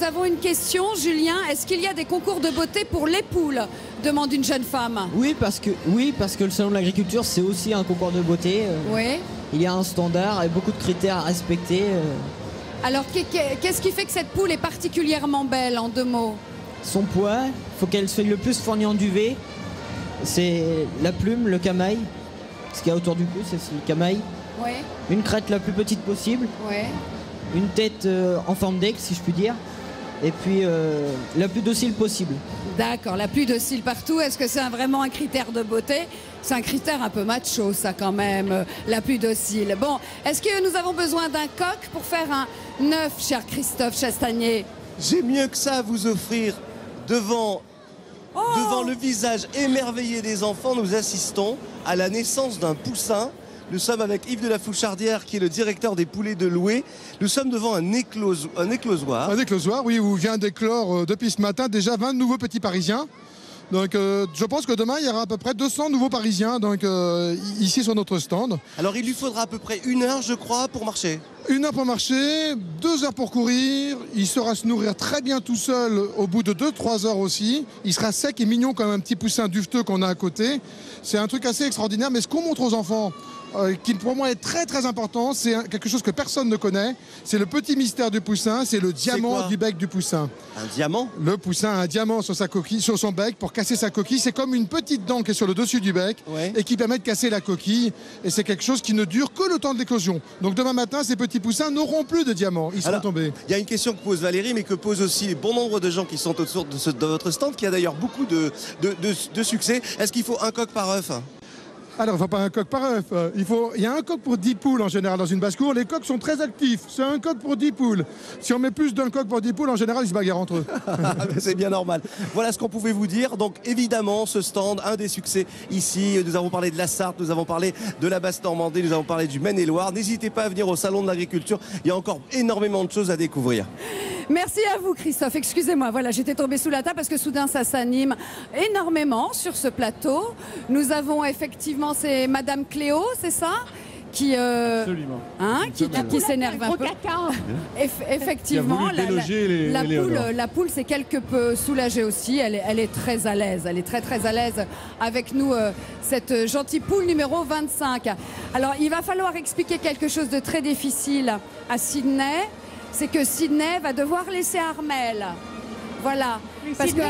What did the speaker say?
Nous avons une question, Julien. Est-ce qu'il y a des concours de beauté pour les poules? Demande une jeune femme. Oui, parce que le salon de l'agriculture, c'est aussi un concours de beauté. Oui. Il y a un standard et beaucoup de critères à respecter. Alors, qu'est-ce qui fait que cette poule est particulièrement belle, en 2 mots? Son poids, il faut qu'elle soit le plus fournie en duvet. C'est la plume, le camail. Ce qu'il y a autour du cou, c'est le camail. Oui. Une crête la plus petite possible. Oui. Une tête en forme d'aigle, si je puis dire. Et puis la plus docile possible. D'accord, la plus docile partout. Est-ce que c'est vraiment un critère de beauté? C'est un critère un peu macho, ça, quand même, la plus docile. Bon, est-ce que nous avons besoin d'un coq pour faire un œuf, cher Christophe Chastagnier? J'ai mieux que ça à vous offrir. Devant le visage émerveillé des enfants, nous assistons à la naissance d'un poussin. Nous sommes avec Yves de la Fouchardière, qui est le directeur des poulets de Loué. Nous sommes devant un éclosoir. Un éclosoir, oui, où vient d'éclore depuis ce matin déjà 20 nouveaux petits Parisiens. Donc je pense que demain, il y aura à peu près 200 nouveaux Parisiens ici sur notre stand. Alors il lui faudra à peu près 1 heure, je crois, pour marcher. 1 heure pour marcher, 2 heures pour courir. Il saura se nourrir très bien tout seul au bout de 2-3 heures aussi. Il sera sec et mignon comme un petit poussin duveteux qu'on a à côté. C'est un truc assez extraordinaire. Mais ce qu'on montre aux enfants, qui pour moi est très très important, c'est quelque chose que personne ne connaît. C'est le petit mystère du poussin, c'est le diamant du bec du poussin. Un diamant? Le poussin a un diamant sur sa coquille, sur son bec pour casser sa coquille. C'est comme une petite dent qui est sur le dessus du bec et qui permet de casser la coquille. Et c'est quelque chose qui ne dure que le temps de l'éclosion. Donc demain matin, ces petits poussins n'auront plus de diamants, ils seront tombés. Il y a une question que pose Valérie, mais que pose aussi bon nombre de gens qui sont autour de votre stand, qui a d'ailleurs beaucoup de succès. Est-ce qu'il faut un coq par œuf? Alors, il ne faut pas un coq par œuf. Il y a un coq pour 10 poules en général dans une basse-cour. Les coqs sont très actifs. C'est un coq pour 10 poules. Si on met plus d'un coq pour 10 poules, en général, ils se bagarrent entre eux. C'est bien normal. Voilà ce qu'on pouvait vous dire. Donc, évidemment, ce stand, un des succès ici. Nous avons parlé de la Sarthe, nous avons parlé de la Basse-Normandie, nous avons parlé du Maine-et-Loire. N'hésitez pas à venir au Salon de l'Agriculture. Il y a encore énormément de choses à découvrir. Merci à vous, Christophe. Excusez-moi, voilà, j'étais tombée sous la table parce que soudain ça s'anime énormément sur ce plateau. Nous avons effectivement, c'est Madame Cléo, c'est ça? Absolument. Qui s'énerve un peu. Effectivement, la poule s'est quelque peu soulagée aussi. Elle est très à l'aise. Elle est très très à l'aise avec nous, cette gentille poule numéro 25. Alors, il va falloir expliquer quelque chose de très difficile à Sydney. C'est que Sydney va devoir laisser Armelle. Voilà. Parce que